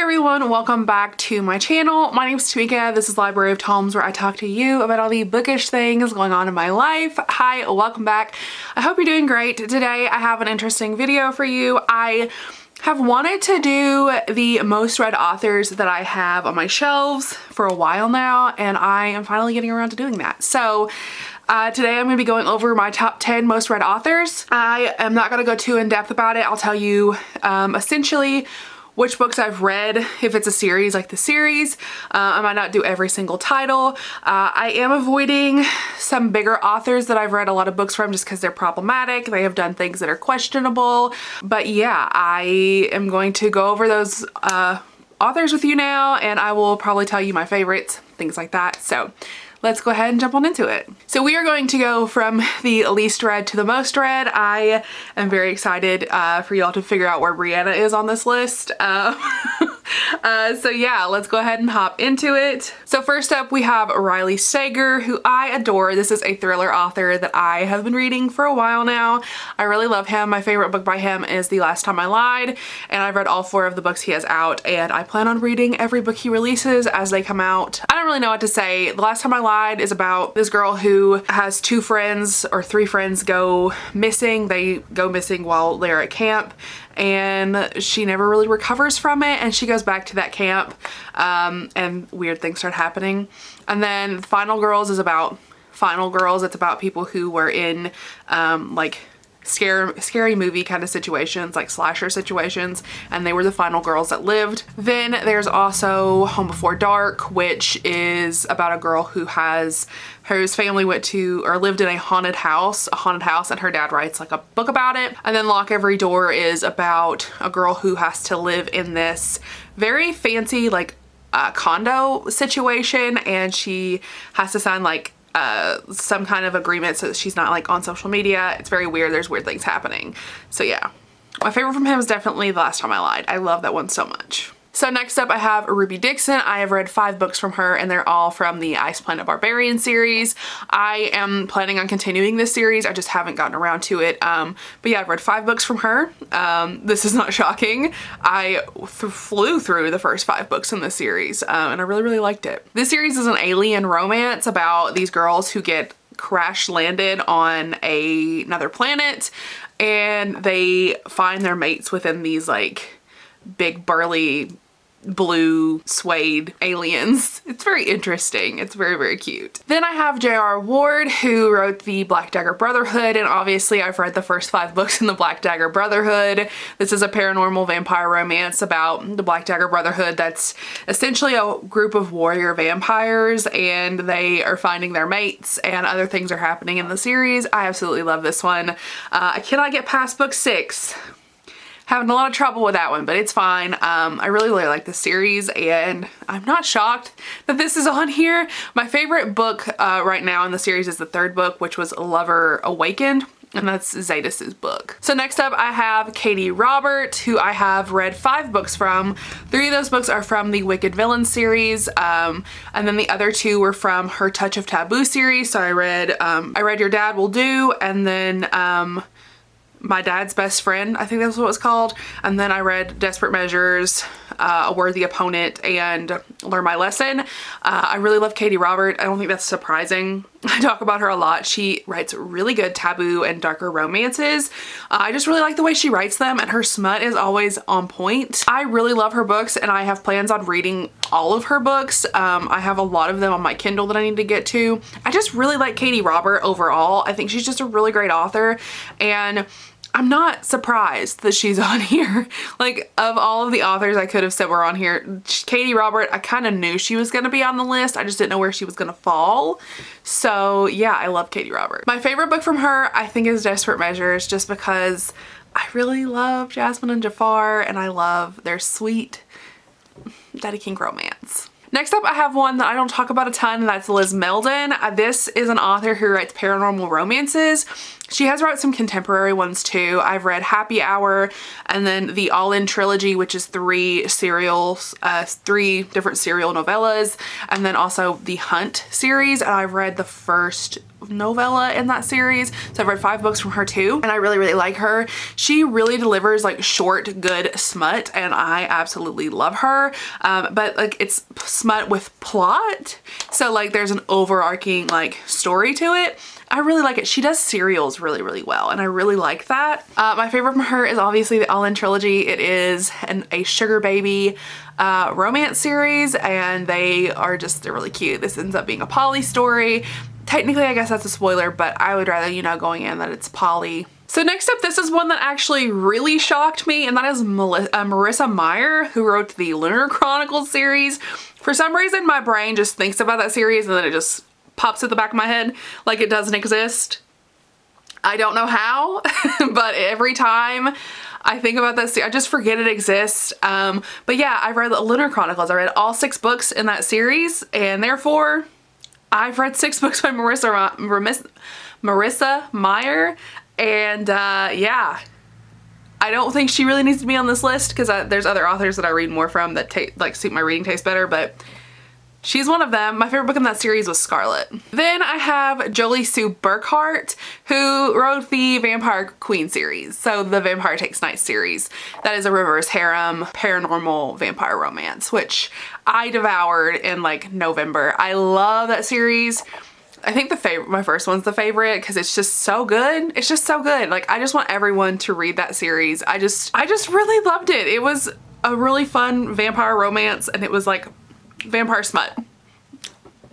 everyone, welcome back to my channel. My name is Tamika. This is Library of Tomes, where I talk to you about all the bookish things going on in my life. Hi, welcome back. I hope you're doing great. Today I have an interesting video for you. I have wanted to do the most read authors that I have on my shelves for a while now, and I am finally getting around to doing that. So today I'm going to be going over my top 10 most read authors. I am not going to go too in depth about it. I'll tell you essentially which books I've read, if it's a series like the series. I might not do every single title. I am avoiding some bigger authors that I've read a lot of books from just because they're problematic. They have done things that are questionable. But yeah, I am going to go over those authors with you now, and I will probably tell you my favorites, things like that. So let's go ahead and jump on into it. So we are going to go from the least read to the most read. I am very excited for y'all to figure out where Brianna is on this list. So yeah, let's go ahead and hop into it. So first up we have Riley Sager, who I adore. This is a thriller author that I have been reading for a while now. I really love him. My favorite book by him is The Last Time I Lied, and I've read all 4 of the books he has out, and I plan on reading every book he releases as they come out. I don't really know what to say. The Last Time I Lied is about this girl who has 2 friends or 3 friends go missing. They go missing while they're at camp, and she never really recovers from it, and she goes back to that camp and weird things start happening. And then Final Girls is about final girls. It's about people who were in like scary movie kind of situations, like slasher situations, and they were the final girls that lived. Then there's also Home Before Dark, which is about a girl whose family went to or lived in a haunted house, and her dad writes like a book about it. And then Lock Every Door is about a girl who has to live in this very fancy like condo situation, and she has to sign like some kind of agreement so that she's not like on social media. It's very weird. There's weird things happening. So yeah, my favorite from him is definitely The Last Time I Lied. I love that one so much. So next up I have Ruby Dixon. I have read 5 books from her, and they're all from the Ice Planet Barbarian series. I am planning on continuing this series. I just haven't gotten around to it. But yeah, I've read 5 books from her. This is not shocking. I flew through the first 5 books in this series, and I really liked it. This series is an alien romance about these girls who get crash landed on another planet, and they find their mates within these like big burly blue suede aliens. It's very interesting. It's very cute. Then I have J.R. Ward, who wrote the Black Dagger Brotherhood, and obviously I've read the first 5 books in the Black Dagger Brotherhood. This is a paranormal vampire romance about the Black Dagger Brotherhood that's essentially a group of warrior vampires, and they are finding their mates, and other things are happening in the series. I absolutely love this one. I cannot get past book 6. Having a lot of trouble with that one, but it's fine. I really like this series, and I'm not shocked that this is on here. My favorite book right now in the series is the 3rd book, which was Lover Awakened, and that's Zadis's book. So next up I have Katie Robert, who I have read 5 books from. 3 of those books are from the Wicked Villain series, and then the other 2 were from her Touch of Taboo series. So I read Your Dad Will Do, and then My Dad's Best Friend, I think that's what it's called. And then I read Desperate Measures, A Worthy Opponent, and Learn My Lesson. I really love Katie Robert. I don't think that's surprising. I talk about her a lot. She writes really good taboo and darker romances. I just really like the way she writes them, and her smut is always on point. I really love her books, and I have plans on reading all of her books. I have a lot of them on my Kindle that I need to get to. I just really like Katie Robert overall. I think she's just a really great author, and I'm not surprised that she's on here. Like, of all of the authors I could have said were on here, Katie Robert, I kind of knew she was going to be on the list. I just didn't know where she was going to fall. So yeah, I love Katie Robert. My favorite book from her, I think, is Desperate Measures, just because I really love Jasmine and Jafar, and I love their sweet Daddy King romance. Next up, I have one that I don't talk about a ton, and that's Liz Melden. This is an author who writes paranormal romances. She has wrote some contemporary ones too. I've read Happy Hour, and then the All In trilogy, which is three different serial novellas, and then also the Hunt series, and I've read the first novella in that series. So I've read 5 books from her too, and I really, really like her. She really delivers like short, good smut, and I absolutely love her. But like it's smut with plot. So like there's an overarching like story to it. I really like it. She does serials really, really well, and I really like that. My favorite from her is obviously the All In trilogy. It is a sugar baby romance series, and they're really cute. This ends up being a poly story. Technically, I guess that's a spoiler, but I would rather, you know, going in that it's poly. So next up, this is one that actually really shocked me, and that is Marissa Meyer, who wrote the Lunar Chronicles series. For some reason, my brain just thinks about that series and then it just pops at the back of my head like it doesn't exist. I don't know how, but every time I think about that series, I just forget it exists. But yeah, I've read the Lunar Chronicles. I read all 6 books in that series, and therefore I've read 6 books by Marissa Meyer, and yeah, I don't think she really needs to be on this list because there's other authors that I read more from that like suit my reading taste better, but she's one of them. My favorite book in that series was Scarlet. Then I have Jolie Sue Burkhart, who wrote the Vampire Queen series. So the Vampire Takes Night series. That is a reverse harem paranormal vampire romance, which I devoured in like November. I love that series. I think my first one's the favorite because it's just so good. It's just so good. Like I just want everyone to read that series. I just really loved it. It was a really fun vampire romance, and it was like vampire smut.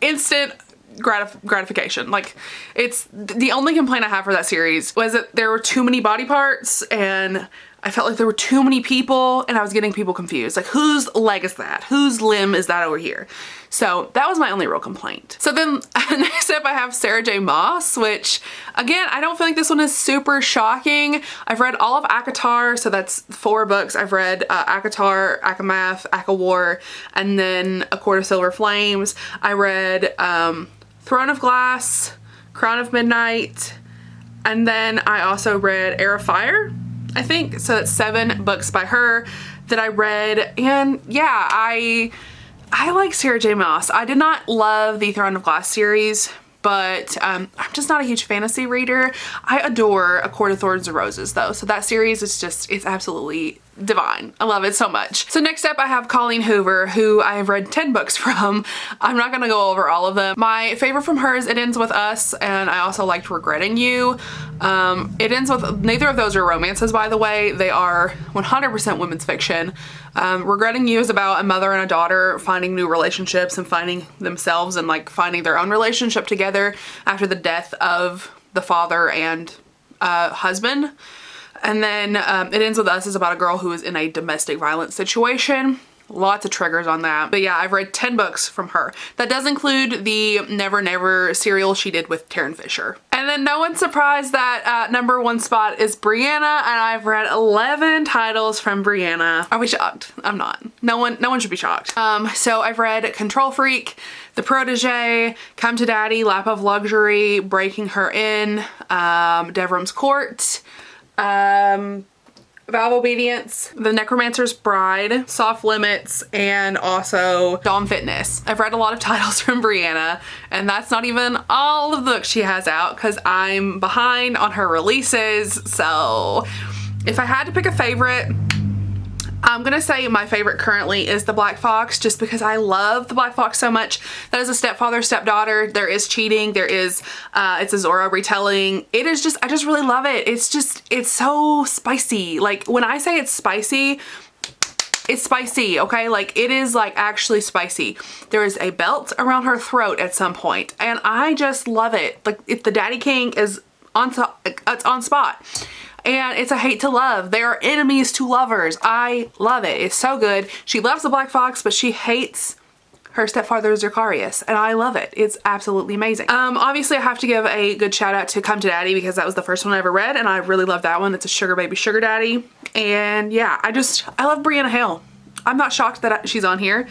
Instant gratification. Like it's the only complaint I have for that series was that there were too many body parts, and I felt like there were too many people, and I was getting people confused. Like whose leg is that? Whose limb is that over here? So that was my only real complaint. So then next up I have Sarah J Maas, which again, I don't feel like this one is super shocking. I've read all of ACOTAR, so that's 4 books. I've read ACOTAR, ACOMAF, ACOWAR, and then A Court of Silver Flames. I read Throne of Glass, Crown of Midnight, and then I also read Air of Fire, I think. So that's 7 books by her that I read, and yeah, I like Sarah J Maas. I did not love the Throne of Glass series, but I'm just not a huge fantasy reader. I adore A Court of Thorns and Roses though, so that series is just, it's absolutely divine. I love it so much. So next up I have Colleen Hoover, who I have read 10 books from. I'm not gonna go over all of them. My favorite from her is It Ends With Us, and I also liked Regretting You. It Ends With, neither of those are romances, by the way. They are 100% women's fiction. Regretting You is about a mother and a daughter finding new relationships and finding themselves and like finding their own relationship together after the death of the father and husband. And then It Ends With Us is about a girl who is in a domestic violence situation. Lots of triggers on that. But yeah, I've read 10 books from her. That does include the Never Never serial she did with Taryn Fisher. And then no one's surprised that #1 spot is Brianna, and I've read 11 titles from Brianna. Are we shocked? I'm not. No one should be shocked. So I've read Control Freak, The Protege, Come to Daddy, Lap of Luxury, Breaking Her In, Devram's Court, Vow of Obedience, The Necromancer's Bride, Soft Limits, and also Dom Fitness. I've read a lot of titles from Brianna, and that's not even all of the books she has out because I'm behind on her releases. So if I had to pick a favorite, I'm gonna say my favorite currently is The Black Fox, just because I love The Black Fox so much. That is a stepfather, stepdaughter. There is cheating. There is, it's a Zorro retelling. It is just, I just really love it. It's just, it's so spicy. Like when I say it's spicy, okay? Like it is like actually spicy. There is a belt around her throat at some point, and I just love it. Like if the Daddy King is on top, it's on spot. And it's a hate to love. They are enemies to lovers. I love it. It's so good. She loves the Black Fox, but she hates her stepfather Zacharias, and I love it. It's absolutely amazing. Obviously I have to give a good shout out to Come to Daddy because that was the first one I ever read, and I really love that one. It's a sugar baby sugar daddy. And yeah, I love Brianna Hale. I'm not shocked that she's on here.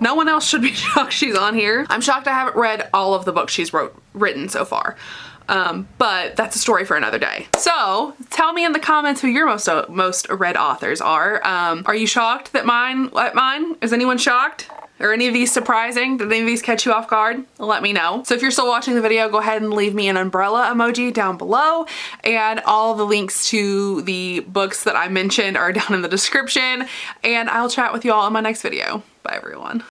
No one else should be shocked she's on here. I'm shocked I haven't read all of the books she's written so far. But that's a story for another day. So tell me in the comments who your most read authors are. Are you shocked that mine? Is anyone shocked? Are any of these surprising? Did any of these catch you off guard? Let me know. So if you're still watching the video, go ahead and leave me an umbrella emoji down below, and all the links to the books that I mentioned are down in the description, and I'll chat with you all in my next video.